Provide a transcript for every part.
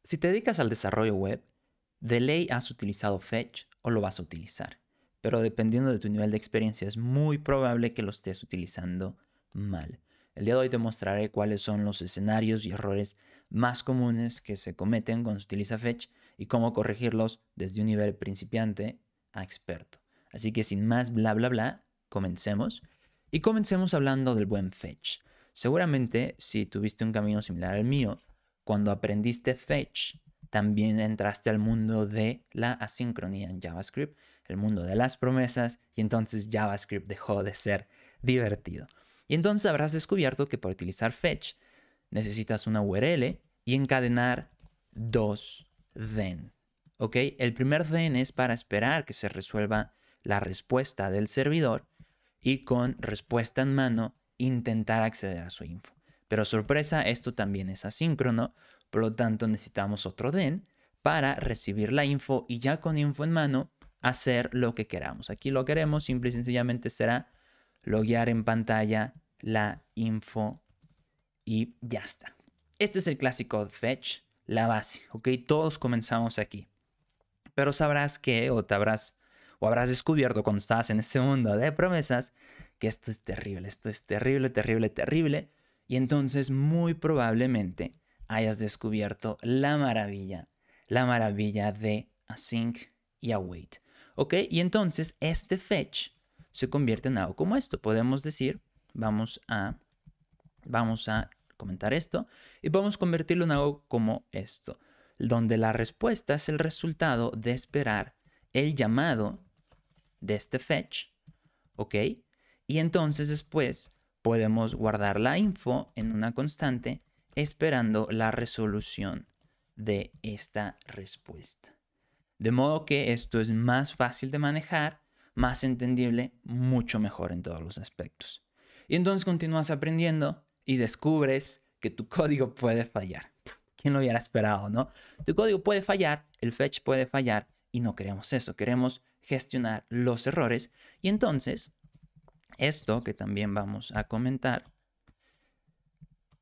Si te dedicas al desarrollo web, de ley has utilizado Fetch o lo vas a utilizar, pero dependiendo de tu nivel de experiencia es muy probable que lo estés utilizando mal. El día de hoy te mostraré cuáles son los escenarios y errores más comunes que se cometen cuando se utiliza Fetch y cómo corregirlos desde un nivel principiante a experto. Así que sin más bla bla bla, comencemos. Y comencemos hablando del buen Fetch. Seguramente si tuviste un camino similar al mío, cuando aprendiste Fetch, también entraste al mundo de la asincronía en JavaScript, el mundo de las promesas, y entonces JavaScript dejó de ser divertido. Y entonces habrás descubierto que para utilizar Fetch necesitas una URL y encadenar dos then. ¿Ok? El primer then es para esperar que se resuelva la respuesta del servidor y con respuesta en mano intentar acceder a su info. Pero sorpresa, esto también es asíncrono, por lo tanto necesitamos otro then para recibir la info y ya con info en mano hacer lo que queramos. Aquí lo queremos simple y sencillamente será loguear en pantalla la info y ya está. Este es el clásico Fetch, la base, ¿ok? Todos comenzamos aquí. Pero sabrás que, o habrás descubierto cuando estabas en este mundo de promesas, que esto es terrible, terrible, terrible. Y entonces muy probablemente hayas descubierto la maravilla de async y await. ¿Ok? Y entonces este fetch se convierte en algo como esto. Podemos decir, vamos a comentar esto y vamos a convertirlo en algo como esto, donde la respuesta es el resultado de esperar el llamado de este fetch, ¿ok? Y entonces después podemos guardar la info en una constante esperando la resolución de esta respuesta. De modo que esto es más fácil de manejar, más entendible, mucho mejor en todos los aspectos. Y entonces continúas aprendiendo y descubres que tu código puede fallar. ¿Quién lo hubiera esperado, no? Tu código puede fallar, el fetch puede fallar y no queremos eso. Queremos gestionar los errores. Y entonces, esto que también vamos a comentar,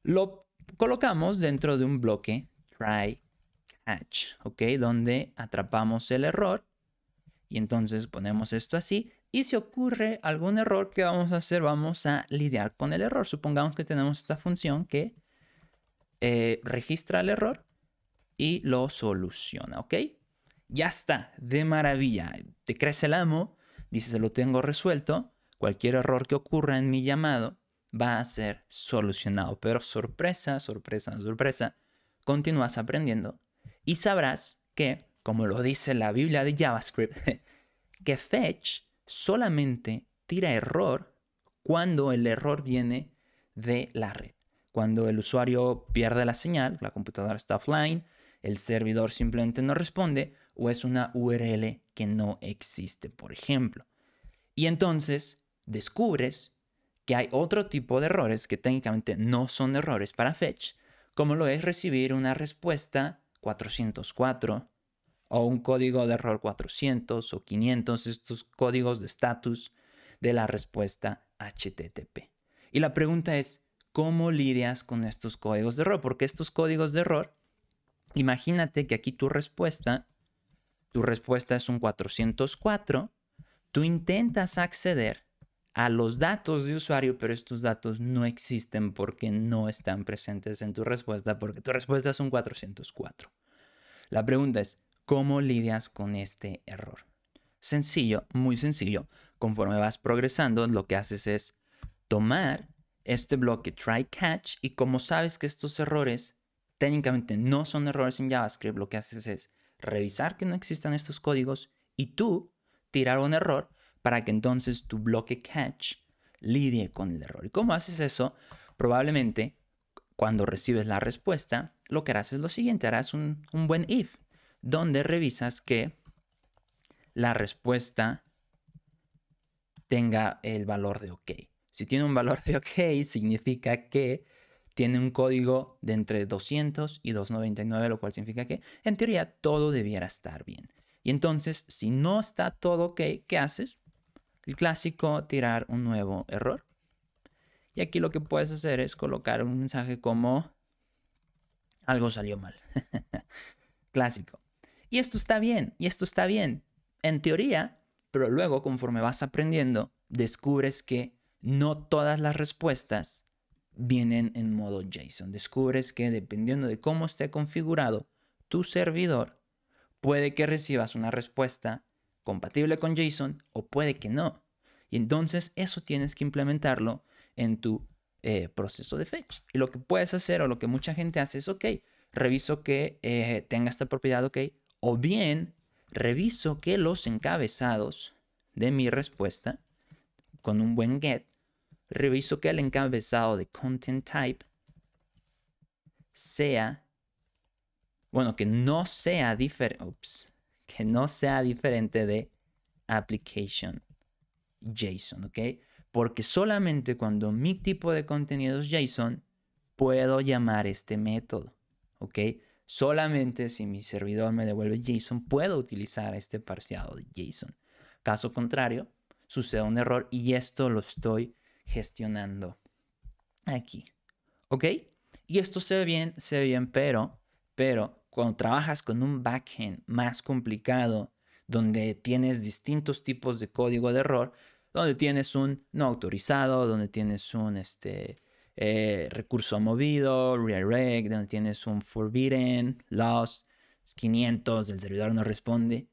lo colocamos dentro de un bloque try catch, ¿ok? Donde atrapamos el error y entonces ponemos esto así. Y si ocurre algún error, ¿qué vamos a hacer? Vamos a lidiar con el error. Supongamos que tenemos esta función que registra el error y lo soluciona, ¿ok? Ya está, de maravilla. Te crees el amo, dices, lo tengo resuelto. Cualquier error que ocurra en mi llamado va a ser solucionado. Pero sorpresa, sorpresa, sorpresa, continúas aprendiendo y sabrás que, como lo dice la Biblia de JavaScript, que fetch solamente tira error cuando el error viene de la red. Cuando el usuario pierde la señal, la computadora está offline, el servidor simplemente no responde o es una URL que no existe, por ejemplo. Y entonces descubres que hay otro tipo de errores que técnicamente no son errores para fetch, como lo es recibir una respuesta 404 o un código de error 400 o 500, estos códigos de estatus de la respuesta HTTP. Y la pregunta es, ¿cómo lidias con estos códigos de error? Porque estos códigos de error, imagínate que aquí tu respuesta es un 404, tú intentas acceder a los datos de usuario, pero estos datos no existen porque no están presentes en tu respuesta, porque tu respuesta es un 404. La pregunta es, ¿cómo lidias con este error? Sencillo, muy sencillo. Conforme vas progresando, lo que haces es tomar este bloque try catch y como sabes que estos errores técnicamente no son errores en JavaScript, lo que haces es revisar que no existan estos códigos y tú tirar un error para que entonces tu bloque catch lidie con el error. ¿Y cómo haces eso? Probablemente cuando recibes la respuesta, lo que harás es lo siguiente, harás un buen if, donde revisas que la respuesta tenga el valor de OK. Si tiene un valor de OK, significa que tiene un código de entre 200 y 299, lo cual significa que en teoría todo debiera estar bien. Y entonces, si no está todo OK, ¿qué haces? El clásico, tirar un nuevo error. Y aquí lo que puedes hacer es colocar un mensaje como algo salió mal. Clásico. Y esto está bien, y esto está bien, en teoría, pero luego conforme vas aprendiendo, descubres que no todas las respuestas vienen en modo JSON. Descubres que dependiendo de cómo esté configurado tu servidor, puede que recibas una respuesta compatible con JSON o puede que no. Y entonces eso tienes que implementarlo en tu proceso de fetch. Y lo que puedes hacer o lo que mucha gente hace es, ok, reviso que tenga esta propiedad, ok, o bien reviso que los encabezados de mi respuesta con un buen get, reviso que el encabezado de content type sea, bueno, que no sea diferente de application JSON, ¿ok? Porque solamente cuando mi tipo de contenido es JSON, puedo llamar este método, ¿ok? Solamente si mi servidor me devuelve JSON, puedo utilizar este parseado de JSON. Caso contrario, sucede un error y esto lo estoy gestionando aquí, ¿ok? Y esto se ve bien, pero cuando trabajas con un backend más complicado, donde tienes distintos tipos de código de error, donde tienes un no autorizado, donde tienes un recurso movido, redirect, donde tienes un forbidden, lost, 500, el servidor no responde.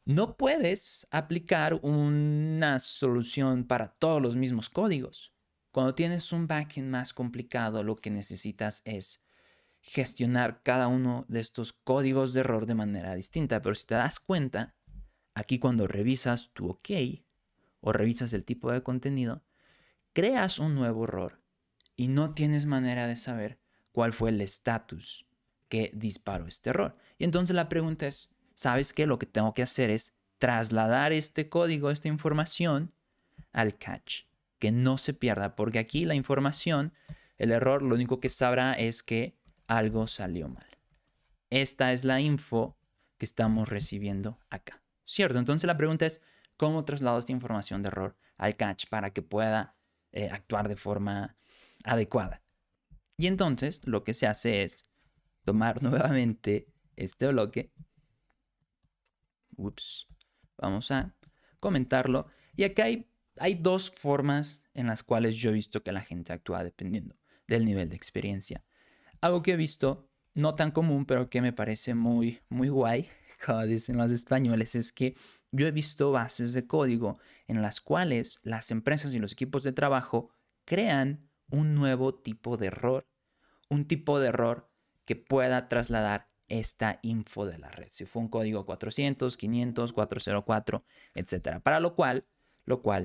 No puedes aplicar una solución para todos los mismos códigos. Cuando tienes un backend más complicado, lo que necesitas es gestionar cada uno de estos códigos de error de manera distinta. Pero si te das cuenta, aquí cuando revisas tu OK o revisas el tipo de contenido, creas un nuevo error y no tienes manera de saber cuál fue el estatus que disparó este error. Y entonces la pregunta es, ¿sabes qué? Lo que tengo que hacer es trasladar este código, esta información al catch, que no se pierda, porque aquí la información, el error, lo único que sabrá es que algo salió mal. Esta es la info que estamos recibiendo acá, ¿cierto? Entonces la pregunta es, ¿cómo traslado esta información de error al catch para que pueda actuar de forma adecuada? Y entonces lo que se hace es tomar nuevamente este bloque. Vamos a comentarlo. Y acá hay dos formas en las cuales yo he visto que la gente actúa dependiendo del nivel de experiencia. Algo que he visto, no tan común, pero que me parece muy, muy guay, como dicen los españoles, es que yo he visto bases de código en las cuales las empresas y los equipos de trabajo crean un nuevo tipo de error. Un tipo de error que pueda trasladar esta info de la red. Si fue un código 400, 500, 404, etc. Para lo cual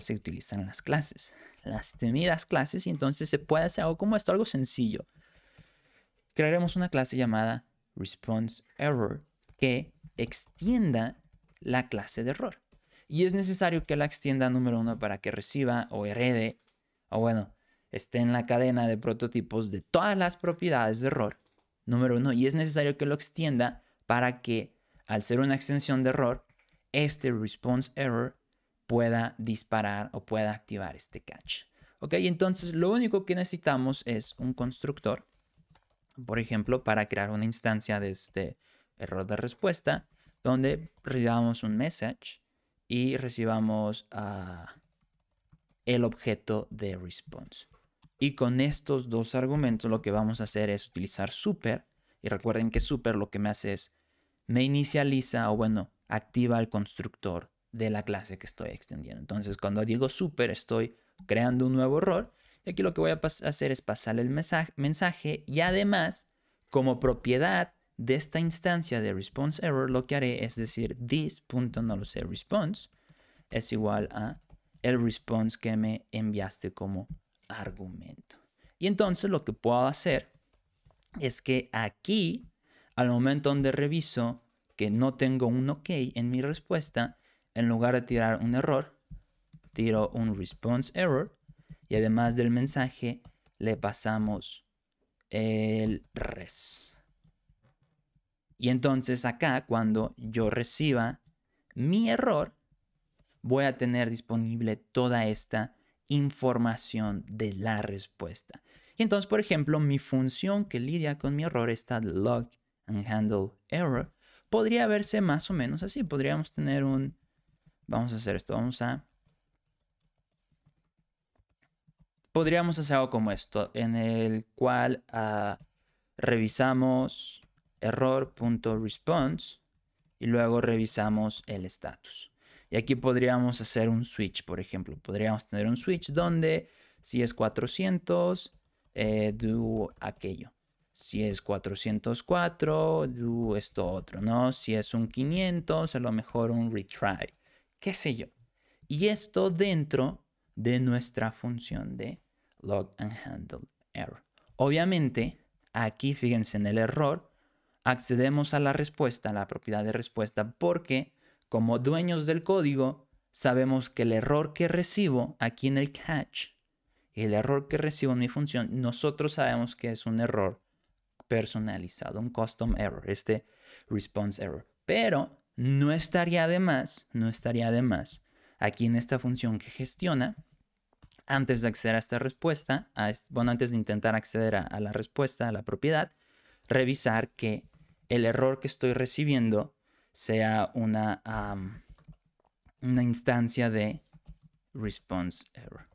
se utilizan las clases. Las temidas clases, y entonces se puede hacer algo como esto, algo sencillo. Crearemos una clase llamada ResponseError que extienda la clase de error. Y es necesario que la extienda número 1 para que reciba o herede, o bueno, esté en la cadena de prototipos de todas las propiedades de error, número 1. Y es necesario que lo extienda para que, al ser una extensión de error, este ResponseError pueda disparar o pueda activar este catch. ¿Ok? Entonces, lo único que necesitamos es un constructor, por ejemplo, para crear una instancia de este error de respuesta, donde recibamos un message y recibamos el objeto de response. Y con estos dos argumentos lo que vamos a hacer es utilizar super. Y recuerden que super lo que me hace es, me inicializa o bueno, activa el constructor de la clase que estoy extendiendo. Entonces cuando digo super estoy creando un nuevo error. Y aquí lo que voy a hacer es pasarle el mensaje y además como propiedad de esta instancia de ResponseError lo que haré es decir this.response es igual a el response que me enviaste como argumento. Y entonces lo que puedo hacer es que aquí, al momento donde reviso que no tengo un OK en mi respuesta, en lugar de tirar un error, tiro un response error y además del mensaje le pasamos el res. Y entonces acá, cuando yo reciba mi error, voy a tener disponible toda esta información de la respuesta. Y entonces, por ejemplo, mi función que lidia con mi error está log and handle error, podría verse más o menos así. Podríamos tener un... Vamos a hacer esto. Podríamos hacer algo como esto, en el cual revisamos error.response y luego revisamos el status. Y aquí podríamos hacer un switch, por ejemplo. Podríamos tener un switch donde si es 400, do aquello. Si es 404, do esto otro, ¿no? Si es un 500, a lo mejor un retry. Qué sé yo. Y esto dentro de nuestra función de log and handle error. Obviamente, aquí fíjense en el error, accedemos a la respuesta, a la propiedad de respuesta, porque como dueños del código, sabemos que el error que recibo aquí en el catch, el error que recibo en mi función, nosotros sabemos que es un error personalizado, un custom error, este response error. Pero no estaría de más, aquí en esta función que gestiona, antes de acceder a esta respuesta, antes de intentar acceder a la respuesta, a la propiedad, revisar que el error que estoy recibiendo sea una instancia de response error.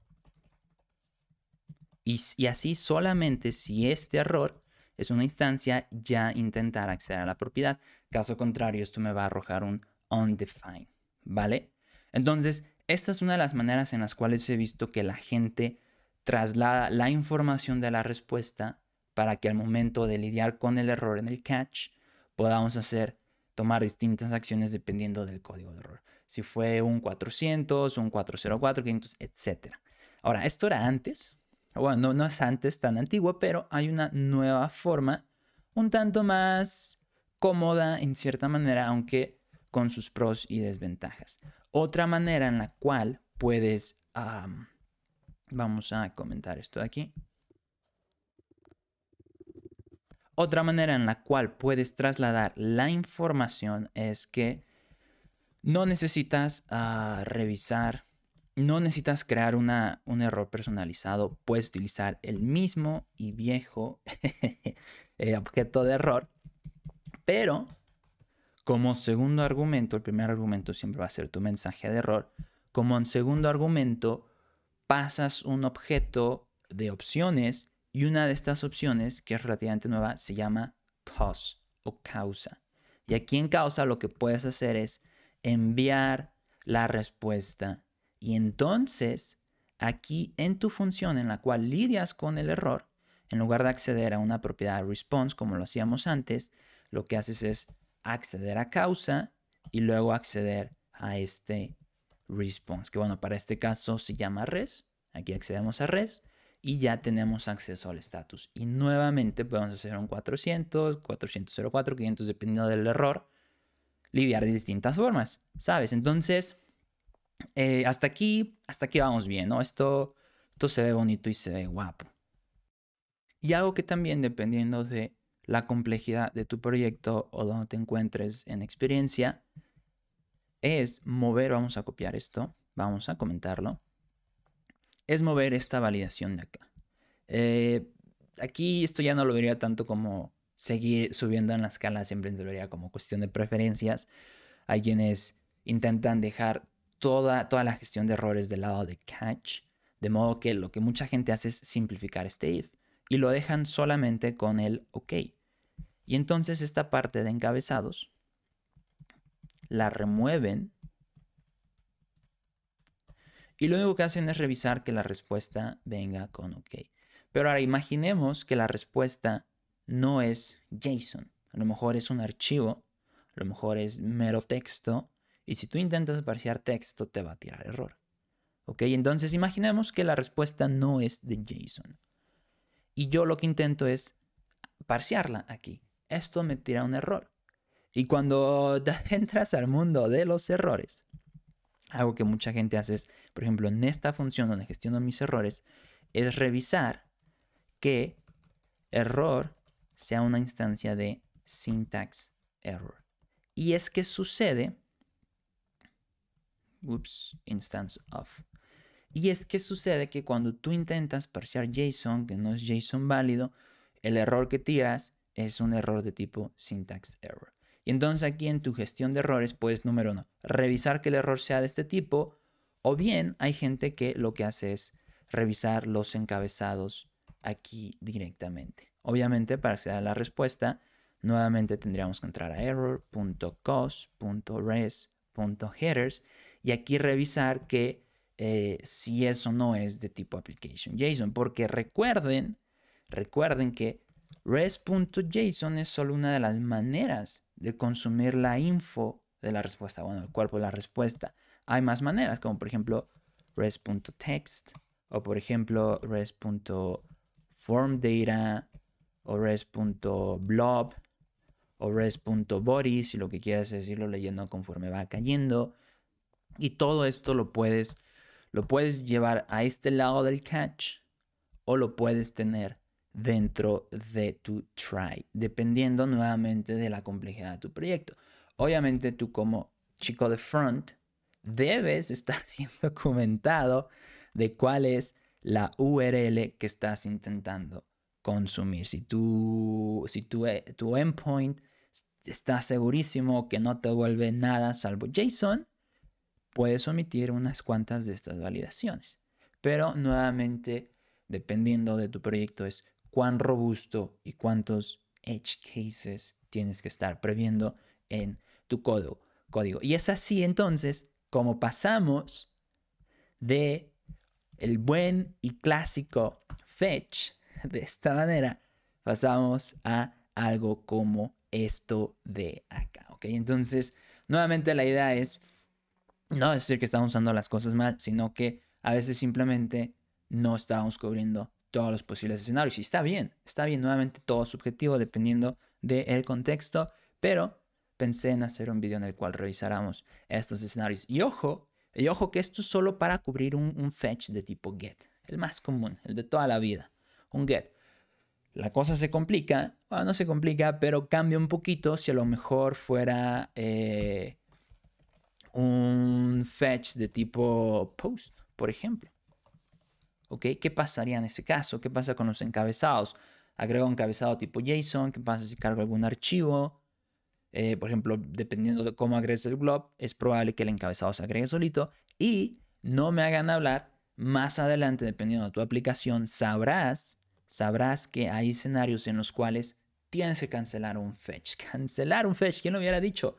Y así solamente si este error es una instancia, ya intentar acceder a la propiedad. Caso contrario, esto me va a arrojar un undefined, ¿vale? Entonces, esta es una de las maneras en las cuales he visto que la gente traslada la información de la respuesta para que al momento de lidiar con el error en el catch podamos tomar distintas acciones dependiendo del código de error. Si fue un 400, un 404, 500, etc. Ahora, esto era antes. Bueno, no es antes tan antiguo, pero hay una nueva forma un tanto más cómoda en cierta manera, aunque con sus pros y desventajas. Otra manera en la cual puedes... vamos a comentar esto de aquí. Otra manera en la cual puedes trasladar la información es que no necesitas revisar, no necesitas crear un error personalizado. Puedes utilizar el mismo y viejo objeto de error, pero como segundo argumento, el primer argumento siempre va a ser tu mensaje de error. Como en segundo argumento, pasas un objeto de opciones y una de estas opciones, que es relativamente nueva, se llama cause o causa. Y aquí en causa lo que puedes hacer es enviar la respuesta. Y entonces, aquí en tu función en la cual lidias con el error, en lugar de acceder a una propiedad response como lo hacíamos antes, lo que haces es acceder a causa y luego acceder a este response, que bueno, para este caso se llama res. Aquí accedemos a res y ya tenemos acceso al status. Y nuevamente podemos hacer un 400, 404, 500, dependiendo del error, lidiar de distintas formas, ¿sabes? Entonces, hasta aquí vamos bien, ¿no? Esto se ve bonito y se ve guapo. Y algo que también, dependiendo de la complejidad de tu proyecto o donde te encuentres en experiencia, es mover, vamos a copiar esto, vamos a comentarlo, es mover esta validación de acá. Aquí esto ya no lo vería tanto como seguir subiendo en la escala, siempre se lo vería como cuestión de preferencias. Hay quienes intentan dejar toda la gestión de errores del lado de catch, de modo que lo que mucha gente hace es simplificar este if y lo dejan solamente con el OK. Y entonces esta parte de encabezados la remueven y lo único que hacen es revisar que la respuesta venga con OK. Pero ahora imaginemos que la respuesta no es JSON. A lo mejor es un archivo, a lo mejor es mero texto, y si tú intentas parsear texto te va a tirar error. ¿Ok? Entonces imaginemos que la respuesta no es de JSON. Y yo lo que intento es parsearla aquí. Esto me tira un error. Y cuando entras al mundo de los errores, algo que mucha gente hace es, por ejemplo, en esta función donde gestiono mis errores, es revisar que error sea una instancia de syntax error. Y es que sucede, instance of. Y es que sucede que cuando tú intentas parsear JSON, que no es JSON válido, el error que tiras es un error de tipo syntax error. Y entonces aquí en tu gestión de errores puedes, número 1, revisar que el error sea de este tipo, o bien hay gente que lo que hace es revisar los encabezados aquí directamente. Obviamente, para acceder a la respuesta, nuevamente tendríamos que entrar a error.cos.res.headers y aquí revisar que si eso no es de tipo application.json, porque recuerden que res.json es solo una de las maneras de consumir la info de la respuesta, bueno, el cuerpo de la respuesta. Hay más maneras, como por ejemplo res.text, o por ejemplo res.formData, o res.blob, o res.body, si lo que quieras es irlo leyendo conforme va cayendo. Y todo esto lo puedes llevar a este lado del catch o lo puedes tener dentro de tu try, dependiendo nuevamente de la complejidad de tu proyecto. Obviamente tú como chico de front debes estar bien documentado de cuál es la URL que estás intentando consumir. Si tu endpoint está segurísimo que no te vuelve nada salvo JSON, puedes omitir unas cuantas de estas validaciones. Pero nuevamente, dependiendo de tu proyecto, es cuán robusto y cuántos edge cases tienes que estar previendo en tu código. Y es así entonces como pasamos de el buen y clásico fetch, de esta manera, pasamos a algo como esto de acá, ¿ok? Entonces, nuevamente la idea es no decir que estamos usando las cosas mal, sino que a veces simplemente no estamos cubriendo todos los posibles escenarios. Y está bien, nuevamente todo subjetivo dependiendo del contexto, pero pensé en hacer un video en el cual revisáramos estos escenarios. Y ojo que esto es solo para cubrir un fetch de tipo get, el más común, el de toda la vida, un get. La cosa se complica, bueno, no se complica, pero cambia un poquito si a lo mejor fuera un fetch de tipo post, por ejemplo. ¿Ok? ¿Qué pasaría en ese caso? ¿Qué pasa con los encabezados? Agrego un encabezado tipo JSON. ¿Qué pasa si cargo algún archivo? Por ejemplo, dependiendo de cómo agregues el blob, es probable que el encabezado se agregue solito y no me hagan hablar. Más adelante, dependiendo de tu aplicación, sabrás que hay escenarios en los cuales tienes que cancelar un fetch. Cancelar un fetch, ¿quién lo hubiera dicho?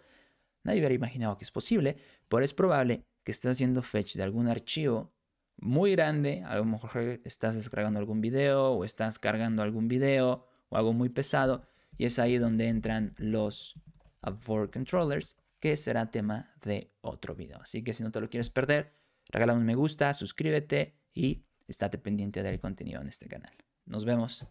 Nadie hubiera imaginado que es posible, pero es probable que estés haciendo fetch de algún archivo muy grande. A lo mejor estás descargando algún video o estás cargando algún video o algo muy pesado, y es ahí donde entran los Abort Controllers, que será tema de otro video. Así que si no te lo quieres perder, regala un me gusta, suscríbete y estate pendiente del contenido en este canal. Nos vemos.